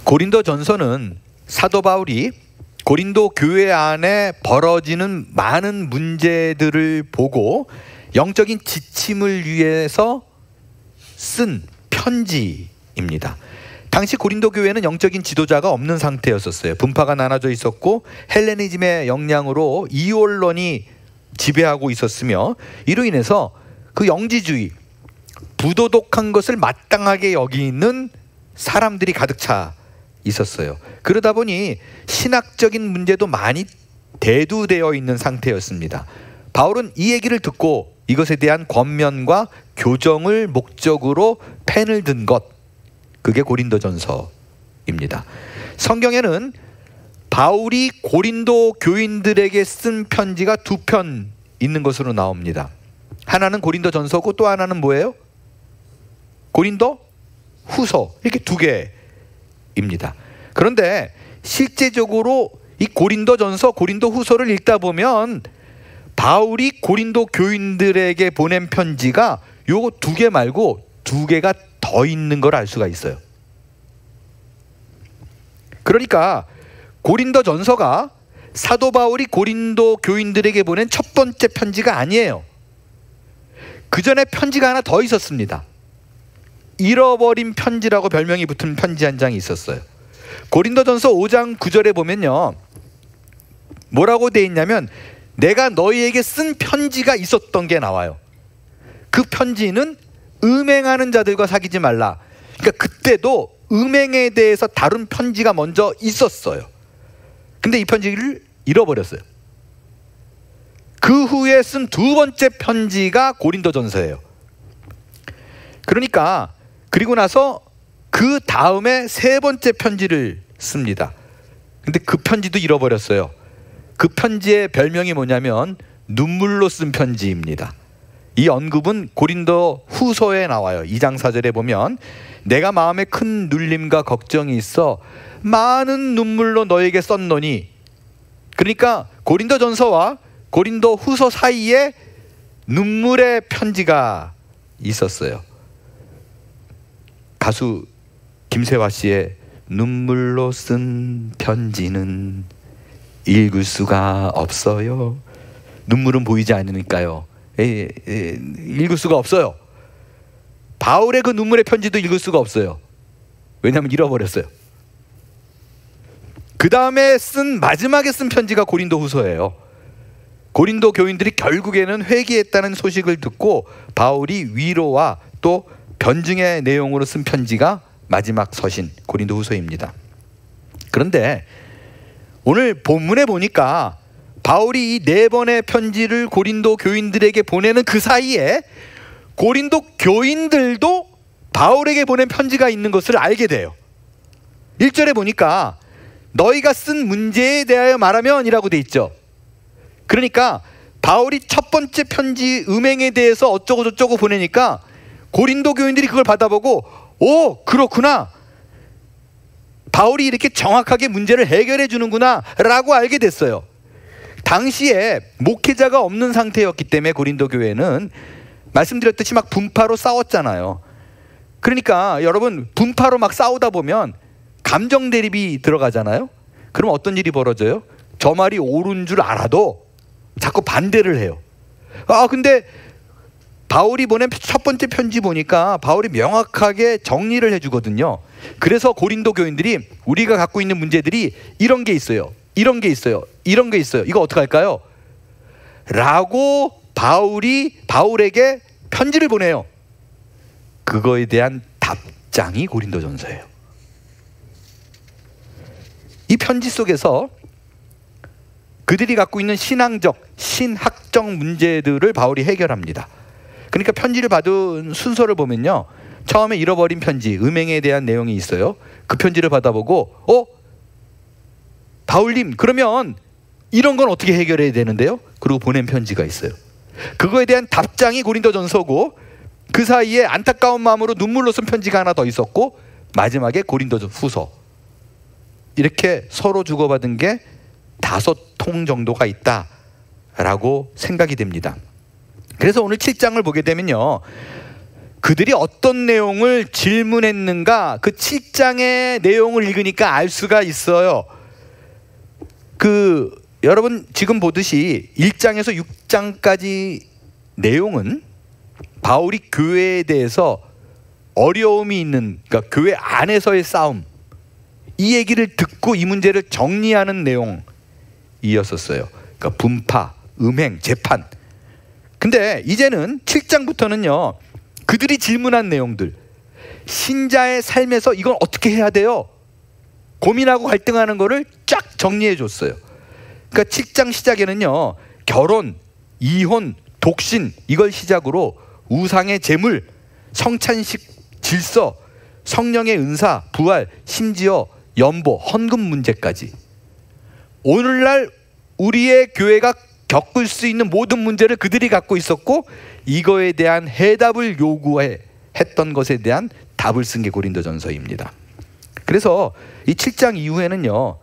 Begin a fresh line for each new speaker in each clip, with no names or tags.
고린도전서는 사도 바울이 고린도 교회 안에 벌어지는 많은 문제들을 보고 영적인 지침을 위해서 쓴 편지입니다. 당시 고린도 교회는 영적인 지도자가 없는 상태였었어요. 분파가 나눠져 있었고 헬레니즘의 영향으로 이원론이 지배하고 있었으며, 이로 인해서 그 영지주의, 부도덕한 것을 마땅하게 여기는 사람들이 가득 차 있었어요. 그러다 보니 신학적인 문제도 많이 대두되어 있는 상태였습니다. 바울은 이 얘기를 듣고 이것에 대한 권면과 교정을 목적으로 펜을 든 것, 그게 고린도전서입니다. 성경에는 바울이 고린도 교인들에게 쓴 편지가 두 편 있는 것으로 나옵니다. 하나는 고린도전서고 또 하나는 뭐예요? 고린도후서. 이렇게 두 개입니다. 그런데 실제적으로 이 고린도전서, 고린도후서를 읽다 보면 바울이 고린도 교인들에게 보낸 편지가 요거 두 개 말고 두 개가 더 있는 걸 알 수가 있어요. 그러니까 고린도전서가 사도 바울이 고린도 교인들에게 보낸 첫 번째 편지가 아니에요. 그 전에 편지가 하나 더 있었습니다. 잃어버린 편지라고 별명이 붙은 편지 한 장이 있었어요. 고린도전서 5장 9절에 보면요, 뭐라고 돼 있냐면 내가 너희에게 쓴 편지가 있었던 게 나와요. 그 편지는 음행하는 자들과 사귀지 말라. 그러니까 그때도 음행에 대해서 다룬 편지가 먼저 있었어요. 근데 이 편지를 잃어버렸어요. 그 후에 쓴 두 번째 편지가 고린도전서예요. 그러니까 그리고 나서 그 다음에 세 번째 편지를 씁니다. 근데 그 편지도 잃어버렸어요. 그 편지의 별명이 뭐냐면 눈물로 쓴 편지입니다. 이 언급은 고린도 후서에 나와요. 2장 4절에 보면 내가 마음에 큰 눌림과 걱정이 있어 많은 눈물로 너에게 썼노니, 그러니까 고린도전서와 고린도 후서 사이에 눈물의 편지가 있었어요. 가수 김세화 씨의 눈물로 쓴 편지는 읽을 수가 없어요. 눈물은 보이지 않으니까요. 읽을 수가 없어요. 바울의 그 눈물의 편지도 읽을 수가 없어요. 왜냐하면 잃어버렸어요. 그 다음에 마지막에 쓴 편지가 고린도 후서예요. 고린도 교인들이 결국에는 회개했다는 소식을 듣고 바울이 위로와 또 변증의 내용으로 쓴 편지가 마지막 서신 고린도 후서입니다. 그런데 오늘 본문에 보니까 바울이 이 네 번의 편지를 고린도 교인들에게 보내는 그 사이에 고린도 교인들도 바울에게 보낸 편지가 있는 것을 알게 돼요. 1절에 보니까 너희가 쓴 문제에 대하여 말하면 이라고 돼 있죠. 그러니까 바울이 첫 번째 편지 음행에 대해서 어쩌고 저쩌고 보내니까 고린도 교인들이 그걸 받아보고 오, 그렇구나, 바울이 이렇게 정확하게 문제를 해결해 주는구나 라고 알게 됐어요. 당시에 목회자가 없는 상태였기 때문에 고린도 교회는 말씀드렸듯이 막 분파로 싸웠잖아요. 그러니까 여러분, 분파로 막 싸우다 보면 감정 대립이 들어가잖아요. 그럼 어떤 일이 벌어져요? 저 말이 옳은 줄 알아도 자꾸 반대를 해요. 근데 바울이 보낸 첫 번째 편지 보니까 바울이 명확하게 정리를 해주거든요. 그래서 고린도 교인들이 우리가 갖고 있는 문제들이 이런 게 있어요, 이런 게 있어요, 이런 게 있어요, 이거 어떡할까요? 라고 바울에게 편지를 보내요. 그거에 대한 답장이 고린도전서예요. 이 편지 속에서 그들이 갖고 있는 신학적 문제들을 바울이 해결합니다. 그러니까 편지를 받은 순서를 보면요, 처음에 잃어버린 편지, 음행에 대한 내용이 있어요. 그 편지를 받아보고 바울님, 그러면 이런 건 어떻게 해결해야 되는데요? 그리고 보낸 편지가 있어요. 그거에 대한 답장이 고린도전서고, 그 사이에 안타까운 마음으로 눈물로 쓴 편지가 하나 더 있었고, 마지막에 고린도후서. 이렇게 서로 주고받은 게 5통 정도가 있다라고 생각이 됩니다. 그래서 오늘 7장을 보게 되면요, 그들이 어떤 내용을 질문했는가 그 7장의 내용을 읽으니까 알 수가 있어요. 여러분 지금 보듯이 1장에서 6장까지 내용은 바울이 교회에 대해서 어려움이 있는, 그러니까 교회 안에서의 싸움, 이 얘기를 듣고 이 문제를 정리하는 내용이었었어요. 그러니까 분파, 음행, 재판. 근데 이제는 7장부터는요, 그들이 질문한 내용들, 신자의 삶에서 이건 어떻게 해야 돼요? 고민하고 갈등하는 거를 쫙 정리해 줬어요. 그러니까 7장 시작에는요, 결혼, 이혼, 독신, 이걸 시작으로 우상의 제물, 성찬식 질서, 성령의 은사, 부활, 심지어 연보, 헌금 문제까지, 오늘날 우리의 교회가 겪을 수 있는 모든 문제를 그들이 갖고 있었고, 이거에 대한 해답을 요구했던 것에 대한 답을 쓴 게 고린도전서입니다. 그래서 이 7장 이후에는요,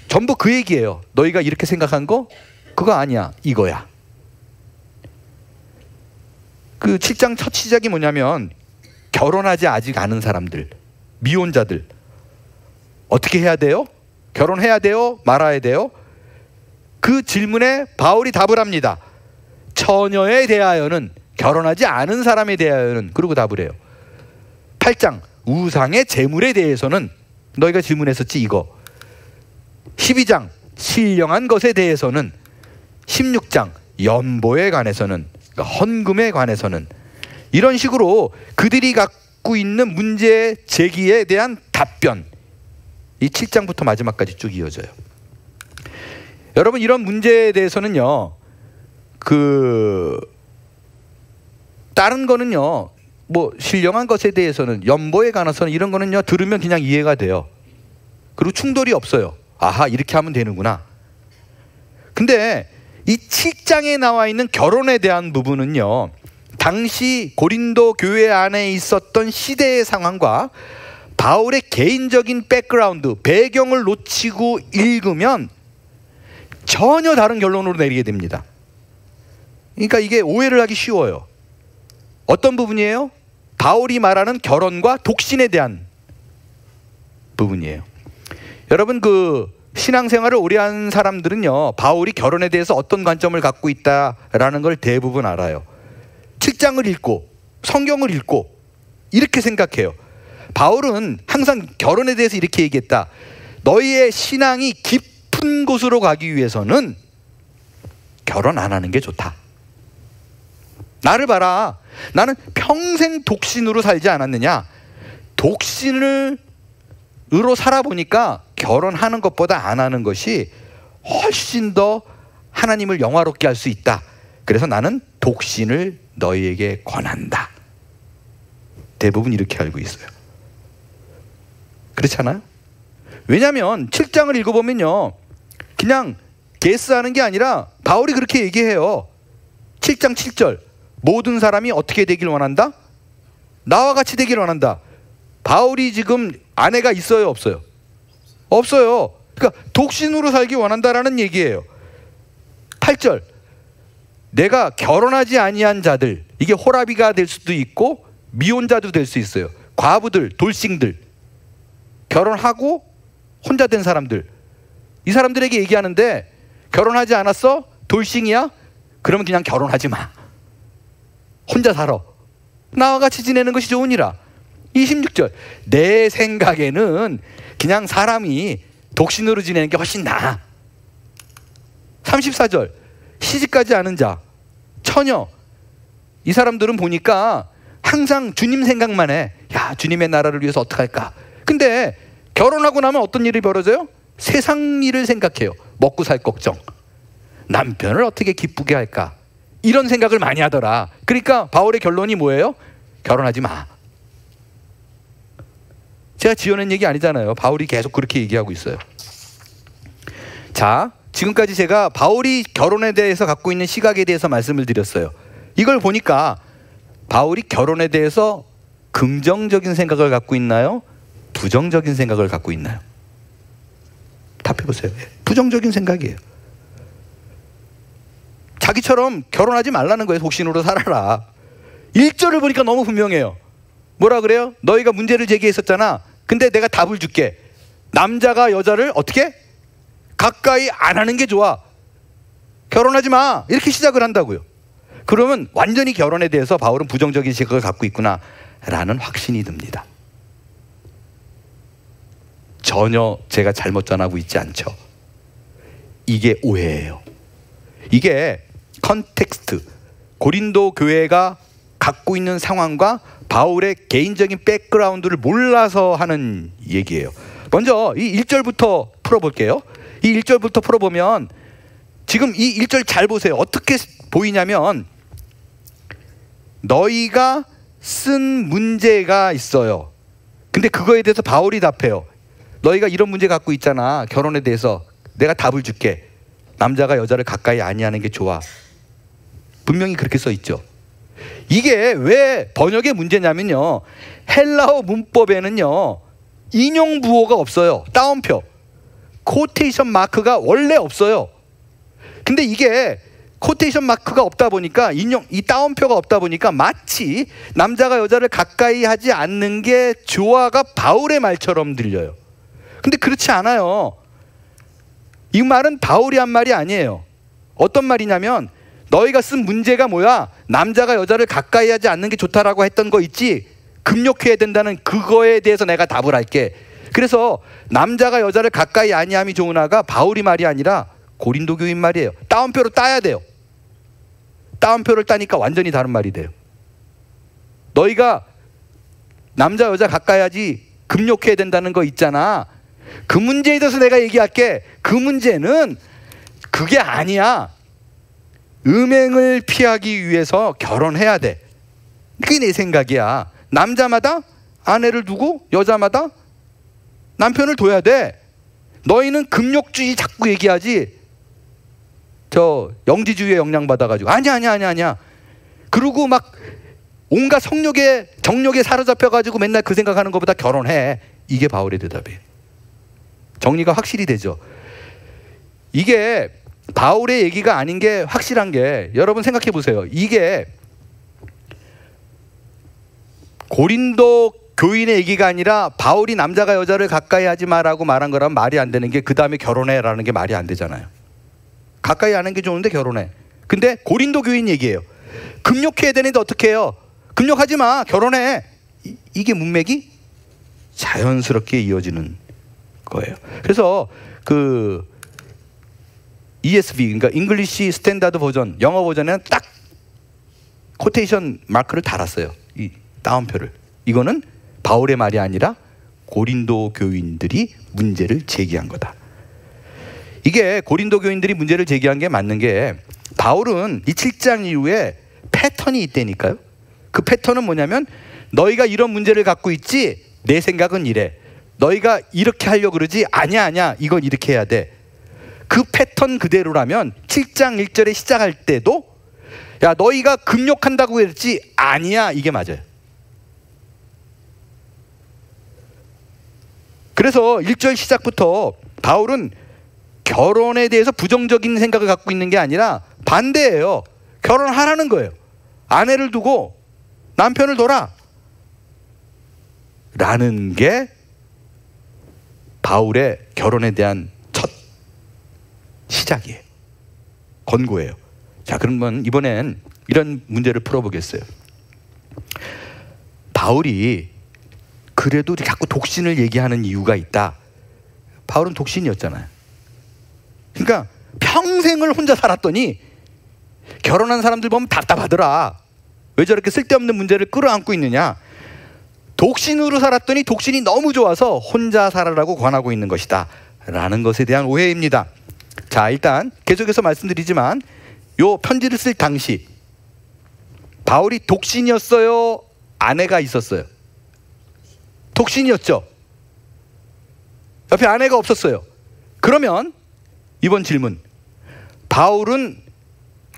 전부 그 얘기예요. 너희가 이렇게 생각한 거 그거 아니야, 이거야. 그 7장 첫 시작이 뭐냐면, 결혼하지 아직 않은 사람들, 미혼자들 어떻게 해야 돼요? 결혼해야 돼요? 말아야 돼요? 그 질문에 바울이 답을 합니다. 처녀에 대하여는, 결혼하지 않은 사람에 대하여는, 그러고 답을 해요. 8장 우상의 재물에 대해서는 너희가 질문했었지, 이거. 12장 신령한 것에 대해서는, 16장 연보에 관해서는, 그러니까 헌금에 관해서는, 이런 식으로 그들이 갖고 있는 문제 제기에 대한 답변, 이 7장부터 마지막까지 쭉 이어져요. 여러분, 이런 문제에 대해서는요, 다른 거는요, 뭐 신령한 것에 대해서는, 연보에 관해서는, 이런 거는요 들으면 그냥 이해가 돼요. 그리고 충돌이 없어요. 아하, 이렇게 하면 되는구나. 근데 이 7장에 나와 있는 결혼에 대한 부분은요, 당시 고린도 교회 안에 있었던 시대의 상황과 바울의 개인적인 백그라운드, 배경을 놓치고 읽으면 전혀 다른 결론으로 내리게 됩니다. 그러니까 이게 오해를 하기 쉬워요. 어떤 부분이에요? 바울이 말하는 결혼과 독신에 대한 부분이에요. 여러분, 신앙생활을 오래 한 사람들은요, 바울이 결혼에 대해서 어떤 관점을 갖고 있다라는 걸 대부분 알아요. 7장을 읽고 성경을 읽고 이렇게 생각해요. 바울은 항상 결혼에 대해서 이렇게 얘기했다. 너희의 신앙이 깊은 곳으로 가기 위해서는 결혼 안 하는 게 좋다. 나를 봐라. 나는 평생 독신으로 살지 않았느냐. 독신으로 살아보니까 결혼하는 것보다 안 하는 것이 훨씬 더 하나님을 영화롭게 할 수 있다. 그래서 나는 독신을 너희에게 권한다. 대부분 이렇게 알고 있어요. 그렇잖아요? 왜냐하면 7장을 읽어보면요, 그냥 게스하는 게 아니라 바울이 그렇게 얘기해요. 7장 7절, 모든 사람이 어떻게 되길 원한다? 나와 같이 되길 원한다. 바울이 지금 아내가 있어요, 없어요? 없어요. 그러니까 독신으로 살기 원한다라는 얘기예요. 8절, 내가 결혼하지 아니한 자들, 이게 호라비가 될 수도 있고 미혼자도 될 수 있어요. 과부들, 돌싱들, 결혼하고 혼자 된 사람들, 이 사람들에게 얘기하는데, 결혼하지 않았어? 돌싱이야? 그러면 그냥 결혼하지 마. 혼자 살아. 나와 같이 지내는 것이 좋으니라. 26절, 내 생각에는 그냥 사람이 독신으로 지내는 게 훨씬 나아. 34절, 시집가지 않은 자, 처녀, 이 사람들은 보니까 항상 주님 생각만 해. 야, 주님의 나라를 위해서 어떡할까. 근데 결혼하고 나면 어떤 일이 벌어져요? 세상 일을 생각해요. 먹고 살 걱정, 남편을 어떻게 기쁘게 할까, 이런 생각을 많이 하더라. 그러니까 바울의 결론이 뭐예요? 결혼하지 마. 제가 지어낸 얘기 아니잖아요. 바울이 계속 그렇게 얘기하고 있어요. 자, 지금까지 제가 바울이 결혼에 대해서 갖고 있는 시각에 대해서 말씀을 드렸어요. 이걸 보니까 바울이 결혼에 대해서 긍정적인 생각을 갖고 있나요? 부정적인 생각을 갖고 있나요? 답해보세요. 부정적인 생각이에요. 자기처럼 결혼하지 말라는 거예요. 독신으로 살아라. 1절을 보니까 너무 분명해요. 뭐라 그래요? 너희가 문제를 제기했었잖아. 근데 내가 답을 줄게. 남자가 여자를 어떻게? 가까이 안 하는 게 좋아. 결혼하지 마. 이렇게 시작을 한다고요. 그러면 완전히 결혼에 대해서 바울은 부정적인 시각을 갖고 있구나 라는 확신이 듭니다. 전혀 제가 잘못 전하고 있지 않죠. 이게 오해예요. 이게 컨텍스트, 고린도 교회가 갖고 있는 상황과 바울의 개인적인 백그라운드를 몰라서 하는 얘기예요. 먼저 이 1절부터 풀어볼게요. 이 1절부터 풀어보면 지금 이 1절 잘 보세요. 어떻게 보이냐면 너희가 쓴 문제가 있어요. 근데 그거에 대해서 바울이 답해요. 너희가 이런 문제 갖고 있잖아. 결혼에 대해서 내가 답을 줄게. 남자가 여자를 가까이 아니하는 게 좋아. 분명히 그렇게 써 있죠. 이게 왜 번역의 문제냐면요, 헬라어 문법에는요 인용 부호가 없어요. 따옴표, 코테이션 마크가 원래 없어요. 근데 이게 코테이션 마크가 없다 보니까 이 따옴표가 없다 보니까 마치 남자가 여자를 가까이 하지 않는 게 좋아가 바울의 말처럼 들려요. 근데 그렇지 않아요. 이 말은 바울이 한 말이 아니에요. 어떤 말이냐면 너희가 쓴 문제가 뭐야? 남자가 여자를 가까이 하지 않는 게 좋다라고 했던 거 있지? 금욕해야 된다는 그거에 대해서 내가 답을 할게. 그래서 남자가 여자를 가까이 아니함이 좋으나가 바울이 말이 아니라 고린도 교인 말이에요. 따옴표로 따야 돼요. 따옴표를 따니까 완전히 다른 말이 돼요. 너희가 남자 여자 가까이 하지 금욕해야 된다는 거 있잖아. 그 문제에 대해서 내가 얘기할게. 그 문제는 그게 아니야. 음행을 피하기 위해서 결혼해야 돼. 그게 내 생각이야. 남자마다 아내를 두고 여자마다 남편을 둬야 돼. 너희는 금욕주의 자꾸 얘기하지. 저 영지주의에 영향받아가지고 아니야. 그러고 막 온갖 정욕에 사로잡혀가지고 맨날 그 생각하는 것보다 결혼해. 이게 바울의 대답이에요. 정리가 확실히 되죠. 이게 바울의 얘기가 아닌 게 확실한 게, 여러분 생각해 보세요. 이게 고린도 교인의 얘기가 아니라 바울이 남자가 여자를 가까이 하지 마라고 말한 거라면 말이 안 되는 게, 그 다음에 결혼해라는 게 말이 안 되잖아요. 가까이 하는 게 좋은데 결혼해. 근데 고린도 교인 얘기예요. 금욕해야 되는데 어떻게 해요? 금욕하지 마, 결혼해. 이게 문맥이 자연스럽게 이어지는 거예요. 그래서 그 ESV, 그러니까 잉글리시 스탠다드 버전, 영어 버전에는 딱 코테이션 마크를 달았어요. 이 따옴표를. 이거는 바울의 말이 아니라 고린도 교인들이 문제를 제기한 거다. 이게 고린도 교인들이 문제를 제기한 게 맞는 게, 바울은 이 7장 이후에 패턴이 있다니까요. 그 패턴은 뭐냐면, 너희가 이런 문제를 갖고 있지? 내 생각은 이래. 너희가 이렇게 하려고 그러지? 아니야. 이건 이렇게 해야 돼. 그 패턴 그대로라면 7장 1절에 시작할 때도 야, 너희가 금욕한다고 했지? 아니야. 이게 맞아요. 그래서 1절 시작부터 바울은 결혼에 대해서 부정적인 생각을 갖고 있는 게 아니라 반대예요. 결혼하라는 거예요. 아내를 두고 남편을 둬라 라는 게 바울의 결혼에 대한 첫 시작이에요. 권고예요. 자, 그러면 이번엔 이런 문제를 풀어보겠어요. 바울이 그래도 자꾸 독신을 얘기하는 이유가 있다. 바울은 독신이었잖아요. 그러니까 평생을 혼자 살았더니 결혼한 사람들 보면 답답하더라. 왜 저렇게 쓸데없는 문제를 끌어안고 있느냐. 독신으로 살았더니 독신이 너무 좋아서 혼자 살아라고 권하고 있는 것이다 라는 것에 대한 오해입니다. 자, 일단 계속해서 말씀드리지만 요 편지를 쓸 당시 바울이 독신이었어요? 아내가 있었어요? 독신이었죠. 옆에 아내가 없었어요. 그러면 이번 질문, 바울은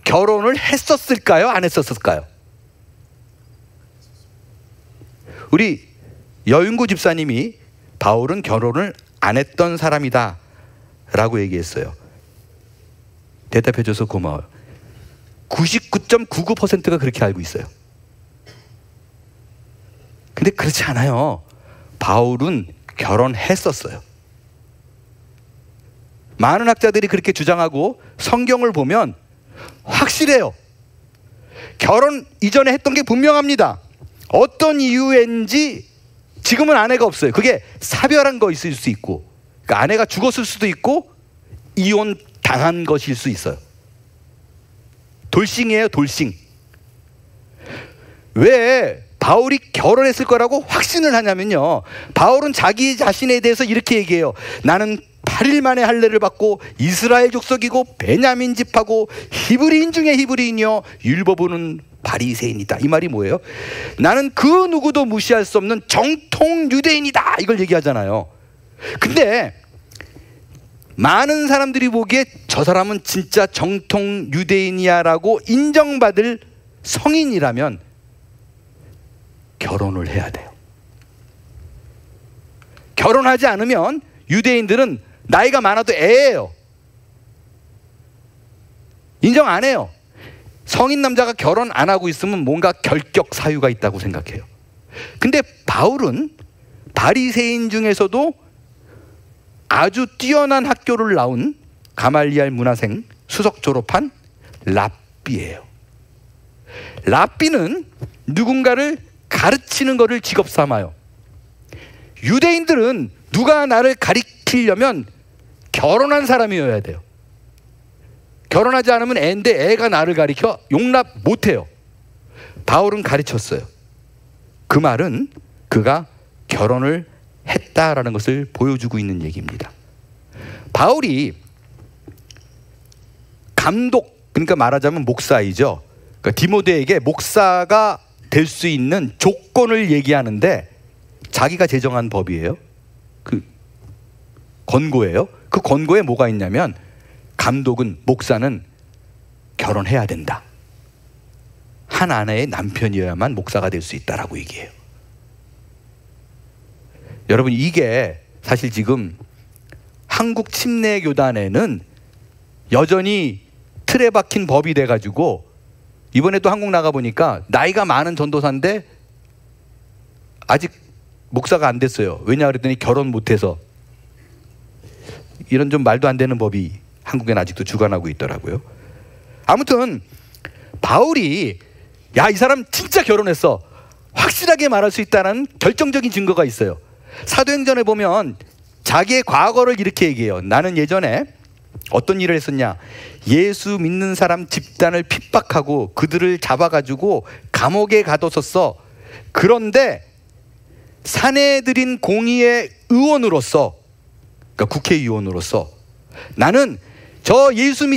결혼을 했었을까요? 안 했었을까요? 우리 여윤구 집사님이 바울은 결혼을 안 했던 사람이다 라고 얘기했어요. 대답해줘서 고마워요. 99.99%가 그렇게 알고 있어요. 근데 그렇지 않아요. 바울은 결혼했었어요. 많은 학자들이 그렇게 주장하고 성경을 보면 확실해요. 결혼 이전에 했던 게 분명합니다. 어떤 이유인지 지금은 아내가 없어요. 그게 사별한 거 있을 수 있고, 그러니까 아내가 죽었을 수도 있고 이혼 당한 것일 수 있어요. 돌싱이에요, 돌싱. 왜 바울이 결혼했을 거라고 확신을 하냐면요, 바울은 자기 자신에 대해서 이렇게 얘기해요. 나는 8일 만에 할례를 받고 이스라엘 족속이고 베냐민 집하고 히브리인 중에 히브리인이요 율법으로는 바리새인이다. 이 말이 뭐예요? 나는 그 누구도 무시할 수 없는 정통 유대인이다, 이걸 얘기하잖아요. 근데 많은 사람들이 보기에 저 사람은 진짜 정통 유대인이야 라고 인정받을 성인이라면 결혼을 해야 돼요. 결혼하지 않으면 유대인들은 나이가 많아도 애예요. 인정 안 해요. 성인 남자가 결혼 안 하고 있으면 뭔가 결격 사유가 있다고 생각해요. 근데 바울은 바리새인 중에서도 아주 뛰어난 학교를 나온 가말리알 문화생, 수석 졸업한 랍비예요. 랍비는 누군가를 가르치는 것을 직업 삼아요. 유대인들은 누가 나를 가리키려면 결혼한 사람이어야 돼요. 결혼하지 않으면 애인데 애가 나를 가리켜 용납 못해요. 바울은 가르쳤어요. 그 말은 그가 결혼을 했다라는 것을 보여주고 있는 얘기입니다. 바울이 감독, 그러니까 말하자면 목사이죠. 그러니까 디모데에게 목사가 될 수 있는 조건을 얘기하는데 자기가 제정한 법이에요. 그 권고예요. 그 권고에 뭐가 있냐면 감독은, 목사는 결혼해야 된다. 한 아내의 남편이어야만 목사가 될 수 있다라고 얘기해요. 여러분, 이게 사실 지금 한국 침례교단에는 여전히 틀에 박힌 법이 돼가지고, 이번에 또 한국 나가보니까 나이가 많은 전도사인데 아직 목사가 안 됐어요. 왜냐 그랬더니 결혼 못해서. 이런 좀 말도 안 되는 법이 한국엔 아직도 주관하고 있더라고요. 아무튼 바울이 야, 이 사람 진짜 결혼했어, 확실하게 말할 수 있다는 결정적인 증거가 있어요. 사도행전에 보면 자기의 과거를 이렇게 얘기해요. 나는 예전에 어떤 일을 했었냐, 예수 믿는 사람 집단을 핍박하고 그들을 잡아가지고 감옥에 가뒀었어. 그런데 사내들인 공의의 의원으로서, 그러니까 국회의원으로서 나는 저 예수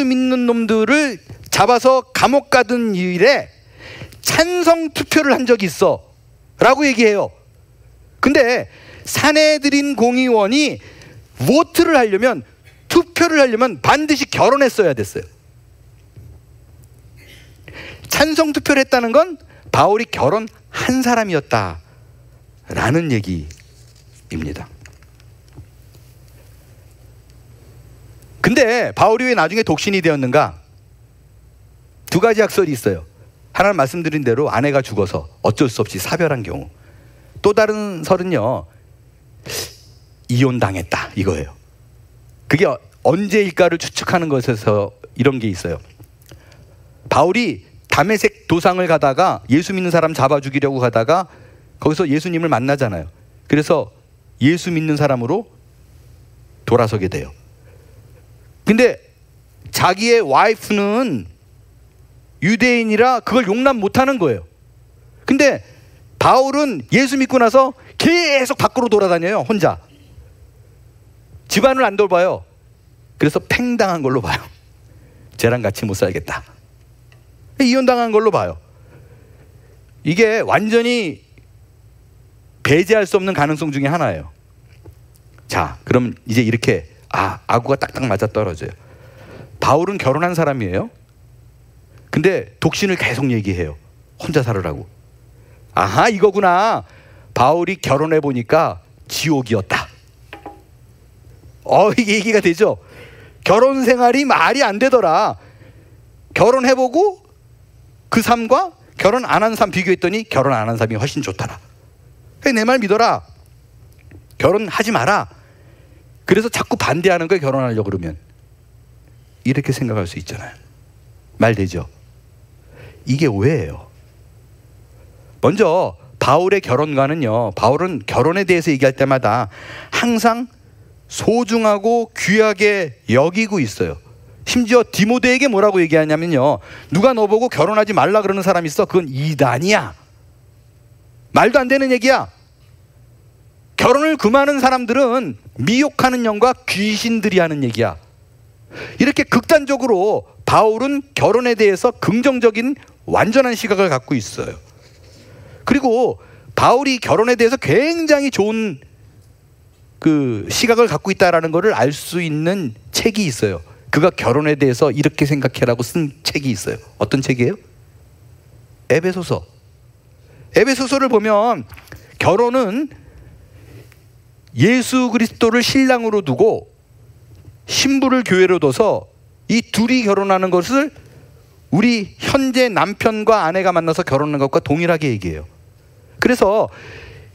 믿는 놈들을 잡아서 감옥 가둔 일에 찬성 투표를 한 적이 있어 라고 얘기해요. 근데 사내들인 공의원이 보트를 하려면, 투표를 하려면 반드시 결혼했어야 됐어요. 찬성 투표를 했다는 건 바울이 결혼한 사람이었다 라는 얘기입니다. 근데 바울이 왜 나중에 독신이 되었는가? 두 가지 학설이 있어요. 하나는 말씀드린 대로 아내가 죽어서 어쩔 수 없이 사별한 경우. 또 다른 설은요, 이혼당했다, 이거예요. 그게 언제일까를 추측하는 것에서 이런 게 있어요. 바울이 다메섹 도상을 가다가 예수 믿는 사람 잡아 죽이려고 가다가 거기서 예수님을 만나잖아요. 그래서 예수 믿는 사람으로 돌아서게 돼요. 근데 자기의 와이프는 유대인이라 그걸 용납 못하는 거예요. 근데 바울은 예수 믿고 나서 계속 밖으로 돌아다녀요, 혼자. 집안을 안 돌봐요. 그래서 팽당한 걸로 봐요. 쟤랑 같이 못 살겠다. 이혼당한 걸로 봐요. 이게 완전히 배제할 수 없는 가능성 중에 하나예요. 자, 그럼 이제 이렇게 아구가 딱딱 맞아 떨어져요. 바울은 결혼한 사람이에요. 근데 독신을 계속 얘기해요. 혼자 살으라고. 아하, 이거구나. 바울이 결혼해 보니까 지옥이었다. 이게 얘기가 되죠. 결혼 생활이 말이 안 되더라. 결혼해보고 그 삶과 결혼 안 한 사람 비교했더니 결혼 안 한 사람이 훨씬 좋더라. 내 말 믿어라. 결혼하지 마라. 그래서 자꾸 반대하는 거예요. 결혼하려고 그러면. 이렇게 생각할 수 있잖아요. 말 되죠? 이게 오해예요. 먼저 바울의 결혼관은요, 바울은 결혼에 대해서 얘기할 때마다 항상 소중하고 귀하게 여기고 있어요. 심지어 디모데에게 뭐라고 얘기하냐면요, 누가 너보고 결혼하지 말라 그러는 사람이 있어. 그건 이단이야. 말도 안 되는 얘기야. 결혼을 금하는 사람들은 미혹하는 영과 귀신들이 하는 얘기야. 이렇게 극단적으로 바울은 결혼에 대해서 긍정적인 완전한 시각을 갖고 있어요. 그리고 바울이 결혼에 대해서 굉장히 좋은 그 시각을 갖고 있다라는 것을 알 수 있는 책이 있어요. 그가 결혼에 대해서 이렇게 생각해라고 쓴 책이 있어요. 어떤 책이에요? 에베소서. 에베소서를 보면 결혼은 예수 그리스도를 신랑으로 두고 신부를 교회로 둬서 이 둘이 결혼하는 것을 우리 현재 남편과 아내가 만나서 결혼하는 것과 동일하게 얘기해요. 그래서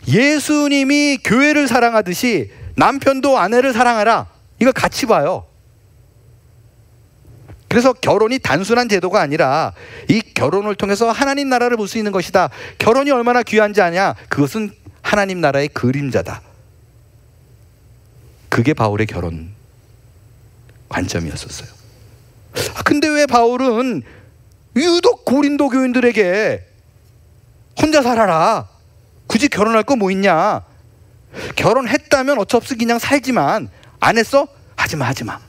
예수님이 교회를 사랑하듯이 남편도 아내를 사랑하라. 이걸 같이 봐요. 그래서 결혼이 단순한 제도가 아니라 이 결혼을 통해서 하나님 나라를 볼 수 있는 것이다. 결혼이 얼마나 귀한지 아냐? 그것은 하나님 나라의 그림자다. 그게 바울의 결혼 관점이었었어요. 근데 왜 바울은 유독 고린도 교인들에게 혼자 살아라, 굳이 결혼할 거 뭐 있냐, 결혼했다면 어쩔 수 없이 그냥 살지만 안 했어? 하지마 하지마.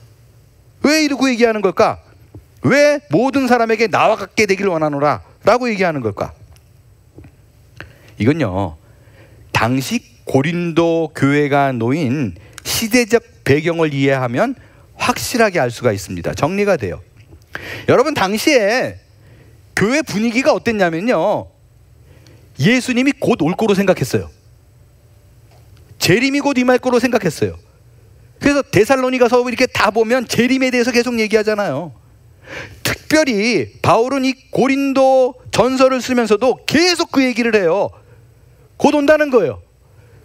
왜 이러고 얘기하는 걸까? 왜 모든 사람에게 나와 같게 되기를 원하노라 라고 얘기하는 걸까? 이건요, 당시 고린도 교회가 놓인 시대적 배경을 이해하면 확실하게 알 수가 있습니다. 정리가 돼요. 여러분, 당시에 교회 분위기가 어땠냐면요, 예수님이 곧 올 거로 생각했어요. 재림이 곧 임할 거로 생각했어요. 그래서 데살로니가서 이렇게 다 보면 재림에 대해서 계속 얘기하잖아요. 특별히 바울은 이 고린도 전서를 쓰면서도 계속 그 얘기를 해요. 곧 온다는 거예요.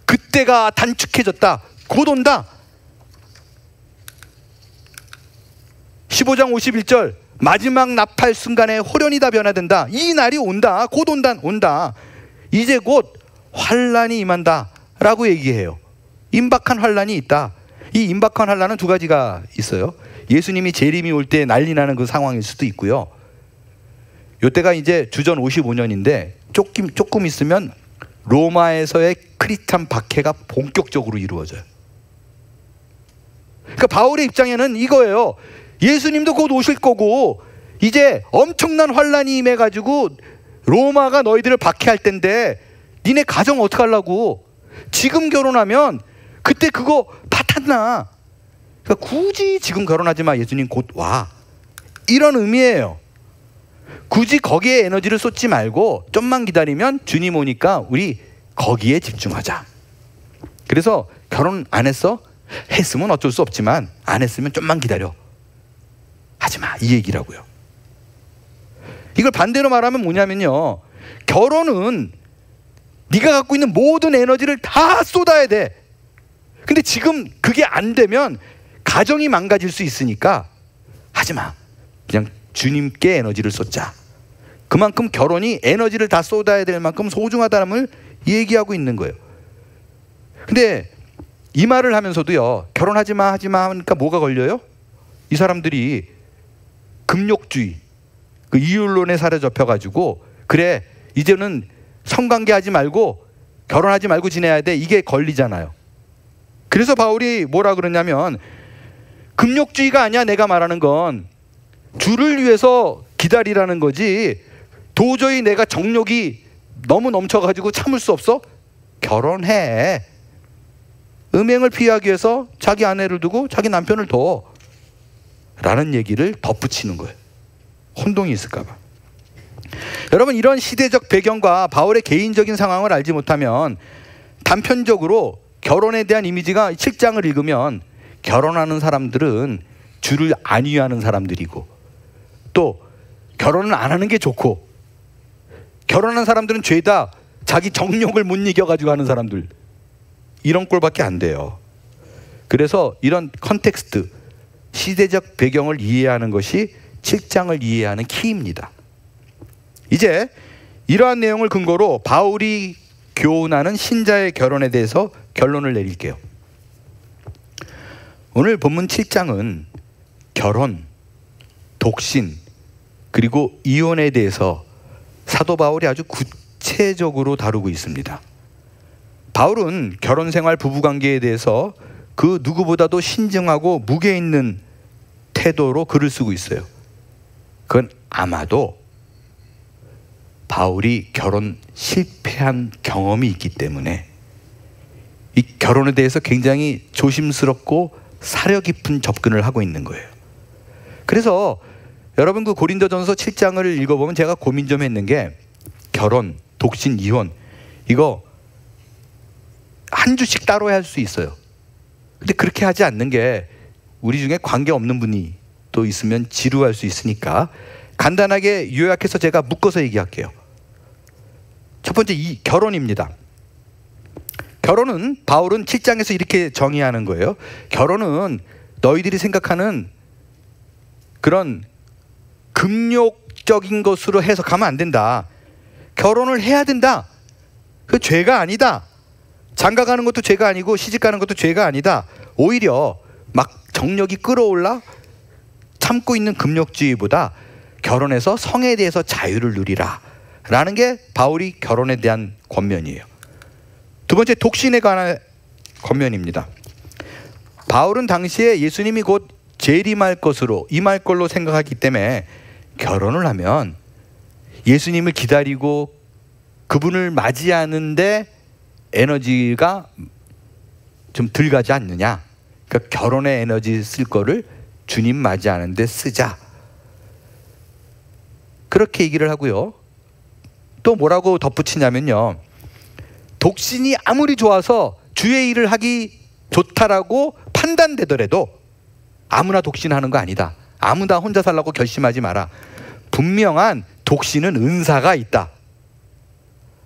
그때가 단축해졌다. 곧 온다. 15장 51절, 마지막 나팔 순간에 호련이 다 변화된다. 이 날이 온다. 곧 온다. 이제 곧 환란이 임한다 라고 얘기해요. 임박한 환란이 있다. 이 임박한 환란은 두 가지가 있어요. 예수님이 재림이 올 때 난리 나는 그 상황일 수도 있고요, 이때가 이제 주전 55년인데 조금 있으면 로마에서의 크리스찬 박해가 본격적으로 이루어져요. 그러니까 바울의 입장에는 이거예요. 예수님도 곧 오실 거고 이제 엄청난 환란이 임해가지고 로마가 너희들을 박해할 텐데 니네 가정 어떡하려고? 지금 결혼하면 그때 그거 파탄나. 그러니까 굳이 지금 결혼하지 마. 예수님 곧 와. 이런 의미예요. 굳이 거기에 에너지를 쏟지 말고 좀만 기다리면 주님 오니까 우리 거기에 집중하자. 그래서 결혼 안 했어? 했으면 어쩔 수 없지만 안 했으면 좀만 기다려. 하지마. 이 얘기라고요. 이걸 반대로 말하면 뭐냐면요, 결혼은 네가 갖고 있는 모든 에너지를 다 쏟아야 돼. 근데 지금 그게 안 되면 가정이 망가질 수 있으니까 하지마. 그냥 주님께 에너지를 쏟자. 그만큼 결혼이 에너지를 다 쏟아야 될 만큼 소중하다는 얘기하고 있는 거예요. 근데 이 말을 하면서도요, 결혼하지마 하니까 뭐가 걸려요? 이 사람들이 금욕주의, 그 이율론에 사로잡혀가지고 그래 이제는 성관계하지 말고 결혼하지 말고 지내야 돼, 이게 걸리잖아요. 그래서 바울이 뭐라 그러냐면, 금욕주의가 아니야. 내가 말하는 건 주를 위해서 기다리라는 거지, 도저히 내가 정욕이 너무 넘쳐가지고 참을 수 없어? 결혼해. 음행을 피하기 위해서 자기 아내를 두고 자기 남편을 둬 라는 얘기를 덧붙이는 거예요. 혼동이 있을까 봐. 여러분, 이런 시대적 배경과 바울의 개인적인 상황을 알지 못하면 단편적으로 결혼에 대한 이미지가 7장을 읽으면 결혼하는 사람들은 주를 안위하는 사람들이고, 또 결혼을 안 하는 게 좋고, 결혼한 사람들은 죄다. 자기 정욕을 못 이겨가지고 하는 사람들. 이런 꼴밖에 안 돼요. 그래서 이런 컨텍스트, 시대적 배경을 이해하는 것이 7장을 이해하는 키입니다. 이제 이러한 내용을 근거로 바울이 교훈하는 신자의 결혼에 대해서 결론을 내릴게요. 오늘 본문 7장은 결혼, 독신, 그리고 이혼에 대해서 사도 바울이 아주 구체적으로 다루고 있습니다. 바울은 결혼생활, 부부관계에 대해서 그 누구보다도 신중하고 무게 있는 태도로 글을 쓰고 있어요. 그건 아마도 바울이 결혼 실패한 경험이 있기 때문에 이 결혼에 대해서 굉장히 조심스럽고 사려 깊은 접근을 하고 있는 거예요. 그래서 여러분 그 고린도전서 7장을 읽어보면 제가 고민 좀 했는 게 결혼, 독신, 이혼 이거 한 주씩 따로 할 수 있어요. 근데 그렇게 하지 않는 게 우리 중에 관계 없는 분이 또 있으면 지루할 수 있으니까 간단하게 요약해서 제가 묶어서 얘기할게요. 첫 번째 이 결혼입니다. 결혼은 바울은 7장에서 이렇게 정의하는 거예요. 결혼은 너희들이 생각하는 그런 금욕적인 것으로 해석하면 안 된다. 결혼을 해야 된다. 그 죄가 아니다. 장가가는 것도 죄가 아니고 시집가는 것도 죄가 아니다. 오히려 막 정력이 끌어올라 참고 있는 금욕주의보다 결혼해서 성에 대해서 자유를 누리라 라는 게 바울이 결혼에 대한 권면이에요. 두 번째 독신에 관한 권면입니다. 바울은 당시에 예수님이 곧 재림할 것으로 임할 걸로 생각하기 때문에 결혼을 하면 예수님을 기다리고 그분을 맞이하는데 에너지가 좀 덜 가지 않느냐. 그러니까 결혼에 에너지 쓸 거를 주님 맞이하는데 쓰자. 그렇게 얘기를 하고요. 또 뭐라고 덧붙이냐면요. 독신이 아무리 좋아서 주의 일을 하기 좋다라고 판단되더라도 아무나 독신하는 거 아니다. 아무나 혼자 살라고 결심하지 마라. 분명한 독신은 은사가 있다.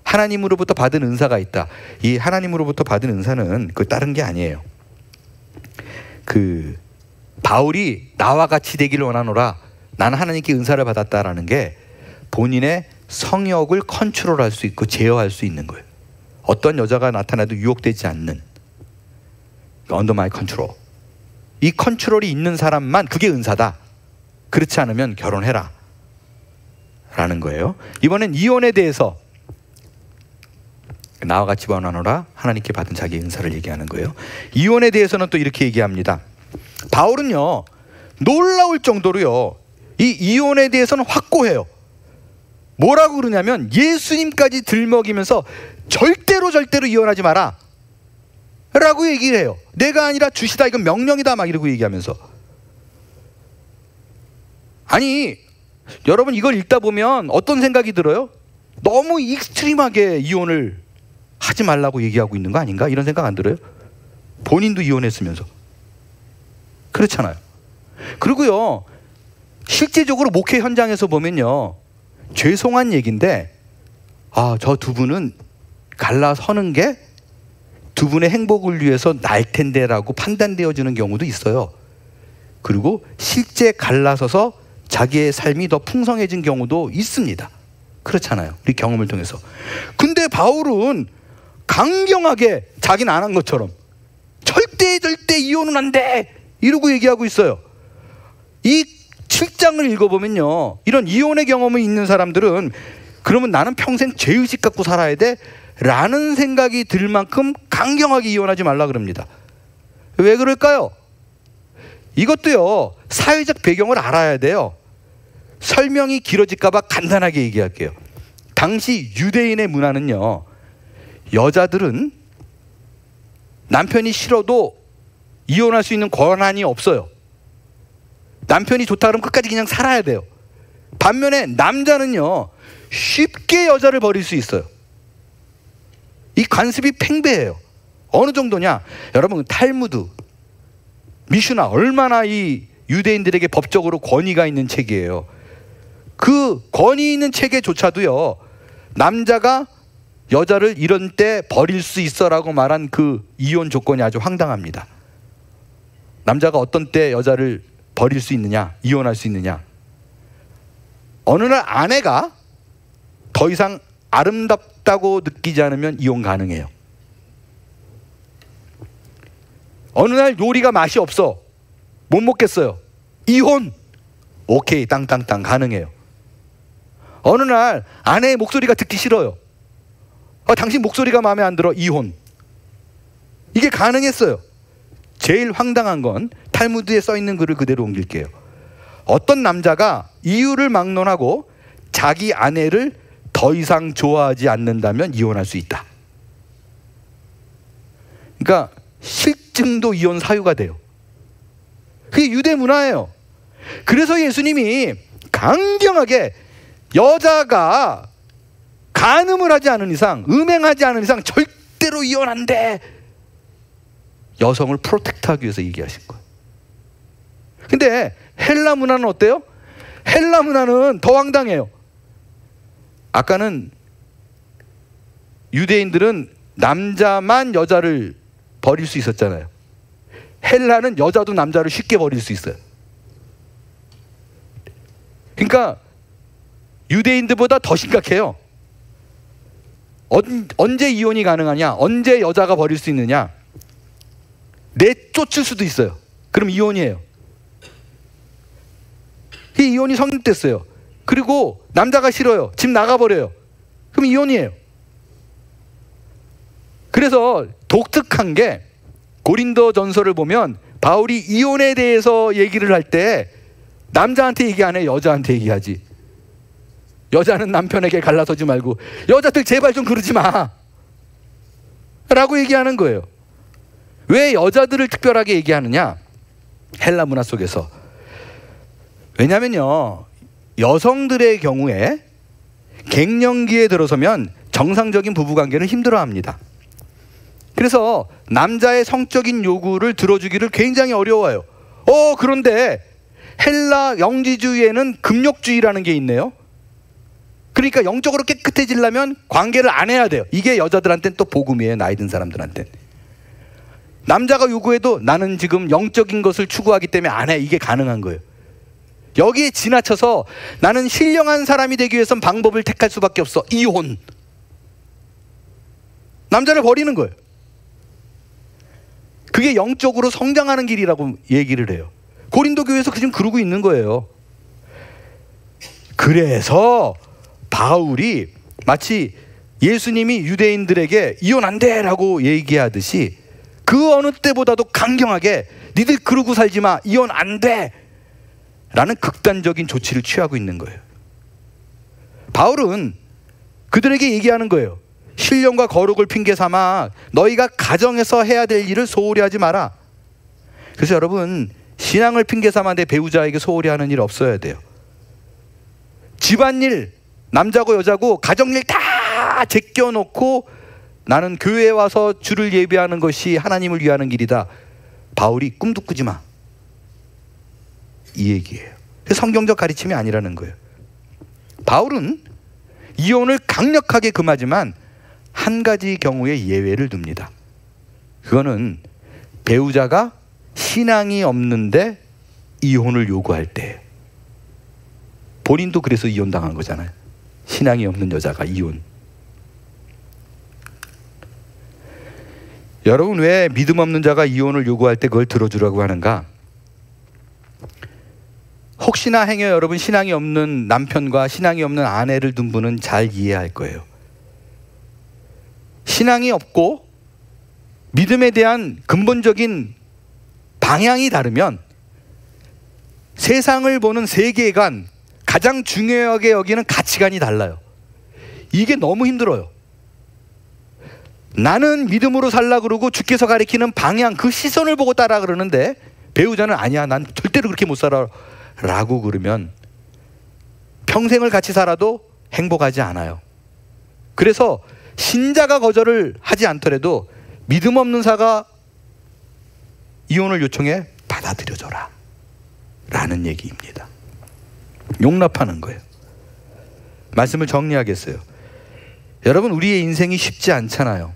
하나님으로부터 받은 은사가 있다. 이 하나님으로부터 받은 은사는 그 다른 게 아니에요. 그 바울이 나와 같이 되기를 원하노라. 나는 하나님께 은사를 받았다라는 게 본인의 성욕을 컨트롤할 수 있고 제어할 수 있는 거예요. 어떤 여자가 나타나도 유혹되지 않는 under my control. 이 컨트롤이 있는 사람만 그게 은사다. 그렇지 않으면 결혼해라 라는 거예요. 이번엔 이혼에 대해서 나와 같이 원하노라 하나님께 받은 자기의 은사를 얘기하는 거예요. 이혼에 대해서는 또 이렇게 얘기합니다. 바울은요 놀라울 정도로요 이 이혼에 대해서는 확고해요. 뭐라고 그러냐면 예수님까지 들먹이면서 절대로 이혼하지 마라 라고 얘기를 해요. 내가 아니라 주시다, 이건 명령이다 막 이러고 얘기하면서. 아니 여러분 이걸 읽다 보면 어떤 생각이 들어요? 너무 익스트림하게 이혼을 하지 말라고 얘기하고 있는 거 아닌가? 이런 생각 안 들어요? 본인도 이혼했으면서. 그렇잖아요. 그리고요 실제적으로 목회 현장에서 보면요 죄송한 얘기인데 저 두 분은 갈라서는 게 두 분의 행복을 위해서 날 텐데 라고 판단되어지는 경우도 있어요. 그리고 실제 갈라서서 자기의 삶이 더 풍성해진 경우도 있습니다. 그렇잖아요. 우리 경험을 통해서. 근데 바울은 강경하게 자기는 안 한 것처럼 절대 이혼은 안 돼 이러고 얘기하고 있어요. 이 7장을 읽어보면요 이런 이혼의 경험이 있는 사람들은 그러면 나는 평생 죄의식 갖고 살아야 돼 라는 생각이 들 만큼 강경하게 이혼하지 말라 그럽니다. 왜 그럴까요? 이것도요 사회적 배경을 알아야 돼요. 설명이 길어질까 봐 간단하게 얘기할게요. 당시 유대인의 문화는요 여자들은 남편이 싫어도 이혼할 수 있는 권한이 없어요. 남편이 좋다 그러면 끝까지 그냥 살아야 돼요. 반면에 남자는요 쉽게 여자를 버릴 수 있어요. 이 관습이 팽배해요. 어느 정도냐? 여러분 탈무드, 미슈나 얼마나 이 유대인들에게 법적으로 권위가 있는 책이에요. 그 권위 있는 책에조차도요 남자가 여자를 이런 때 버릴 수 있어라고 말한 그 이혼 조건이 아주 황당합니다. 남자가 어떤 때 여자를 버릴 수 있느냐, 이혼할 수 있느냐. 어느 날 아내가 더 이상 아름답다고 느끼지 않으면 이혼 가능해요. 어느 날 요리가 맛이 없어, 못 먹겠어요, 이혼. 오케이, 땅땅땅 가능해요. 어느 날 아내의 목소리가 듣기 싫어요. 당신 목소리가 마음에 안 들어, 이혼. 이게 가능했어요. 제일 황당한 건 탈무드에 써 있는 글을 그대로 옮길게요. 어떤 남자가 이유를 막론하고 자기 아내를 더 이상 좋아하지 않는다면 이혼할 수 있다. 그러니까 실증도 이혼 사유가 돼요. 그게 유대 문화예요. 그래서 예수님이 강경하게 여자가 간음을 하지 않은 이상, 음행하지 않은 이상 절대로 이혼 안 돼. 여성을 프로텍트하기 위해서 얘기하신 거예요. 근데 헬라 문화는 어때요? 헬라 문화는 더 황당해요. 아까는 유대인들은 남자만 여자를 버릴 수 있었잖아요. 헬라는 여자도 남자를 쉽게 버릴 수 있어요. 그러니까 유대인들보다 더 심각해요. 언제 이혼이 가능하냐, 언제 여자가 버릴 수 있느냐, 내쫓을 수도 있어요. 그럼 이혼이에요. 이 이혼이 성립됐어요. 그리고 남자가 싫어요, 집 나가버려요. 그럼 이혼이에요. 그래서 독특한 게 고린도전서를 보면 바울이 이혼에 대해서 얘기를 할 때 남자한테 얘기 안 해, 여자한테 얘기하지. 여자는 남편에게 갈라서지 말고 여자들 제발 좀 그러지 마 라고 얘기하는 거예요. 왜 여자들을 특별하게 얘기하느냐? 헬라 문화 속에서. 왜냐면요, 여성들의 경우에 갱년기에 들어서면 정상적인 부부관계를 힘들어합니다. 그래서 남자의 성적인 요구를 들어주기를 굉장히 어려워요. 그런데 헬라 영지주의에는 금욕주의라는 게 있네요. 그러니까 영적으로 깨끗해지려면 관계를 안 해야 돼요. 이게 여자들한테는 또 복음이에요. 나이 든 사람들한테는. 남자가 요구해도 나는 지금 영적인 것을 추구하기 때문에 안 해. 이게 가능한 거예요. 여기에 지나쳐서 나는 신령한 사람이 되기 위해선 방법을 택할 수밖에 없어. 이혼. 남자를 버리는 거예요. 그게 영적으로 성장하는 길이라고 얘기를 해요. 고린도 교회에서 지금 그러고 있는 거예요. 그래서 바울이 마치 예수님이 유대인들에게 이혼 안 돼 라고 얘기하듯이 그 어느 때보다도 강경하게 니들 그러고 살지 마, 이혼 안 돼 라는 극단적인 조치를 취하고 있는 거예요. 바울은 그들에게 얘기하는 거예요. 신령과 거룩을 핑계 삼아 너희가 가정에서 해야 될 일을 소홀히 하지 마라. 그래서 여러분, 신앙을 핑계 삼아 내 배우자에게 소홀히 하는 일 없어야 돼요. 집안일, 남자고 여자고 가정일 다 제껴놓고 나는 교회에 와서 주를 예배하는 것이 하나님을 위하는 길이다. 바울이 꿈도 꾸지 마, 이 얘기예요. 성경적 가르침이 아니라는 거예요. 바울은 이혼을 강력하게 금하지만 한 가지 경우에 예외를 둡니다. 그거는 배우자가 신앙이 없는데 이혼을 요구할 때. 본인도 그래서 이혼당한 거잖아요. 신앙이 없는 여자가 이혼. 여러분, 왜 믿음 없는 자가 이혼을 요구할 때 그걸 들어주라고 하는가? 혹시나 행여 여러분 신앙이 없는 남편과 신앙이 없는 아내를 둔 분은 잘 이해할 거예요. 신앙이 없고 믿음에 대한 근본적인 방향이 다르면 세상을 보는 세계관, 가장 중요하게 여기는 가치관이 달라요. 이게 너무 힘들어요. 나는 믿음으로 살라 그러고 주께서 가리키는 방향, 그 시선을 보고 따라 그러는데 배우자는 아니야, 난 절대로 그렇게 못 살아 라고 그러면 평생을 같이 살아도 행복하지 않아요. 그래서 신자가 거절을 하지 않더라도 믿음 없는 사가 이혼을 요청해 받아들여줘라 라는 얘기입니다. 용납하는 거예요. 말씀을 정리하겠어요. 여러분, 우리의 인생이 쉽지 않잖아요.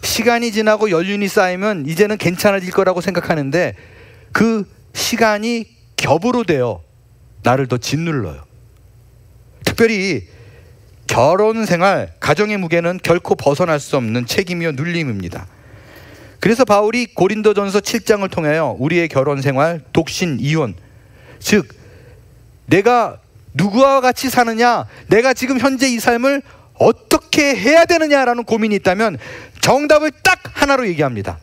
시간이 지나고 연륜이 쌓이면 이제는 괜찮아질 거라고 생각하는데 그 시간이 겹으로 되어 나를 더 짓눌러요. 특별히 결혼 생활, 가정의 무게는 결코 벗어날 수 없는 책임이요 눌림입니다. 그래서 바울이 고린도전서 7장을 통하여 우리의 결혼 생활, 독신, 이혼, 즉 내가 누구와 같이 사느냐, 내가 지금 현재 이 삶을 어떻게 해야 되느냐라는 고민이 있다면 정답을 딱 하나로 얘기합니다.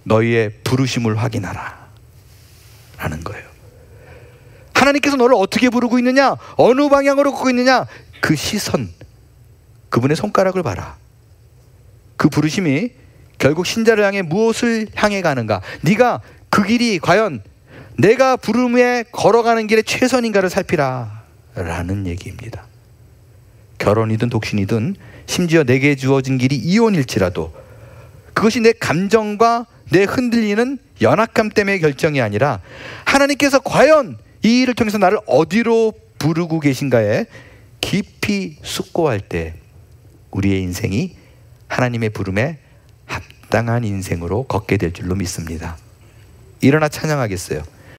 너희의 부르심을 확인하라 라는 거예요. 하나님께서 너를 어떻게 부르고 있느냐, 어느 방향으로 걷고 있느냐, 그 시선, 그분의 손가락을 봐라. 그 부르심이 결국 신자를 향해 무엇을 향해 가는가, 네가 그 길이 과연 내가 부름에 걸어가는 길의 최선인가를 살피라 라는 얘기입니다. 결혼이든 독신이든 심지어 내게 주어진 길이 이혼일지라도 그것이 내 감정과 내 흔들리는 연약함 때문에 결정이 아니라 하나님께서 과연 이 일을 통해서 나를 어디로 부르고 계신가에 깊이 숙고할 때 우리의 인생이 하나님의 부름에 합당한 인생으로 걷게 될 줄로 믿습니다. 일어나 찬양하겠어요.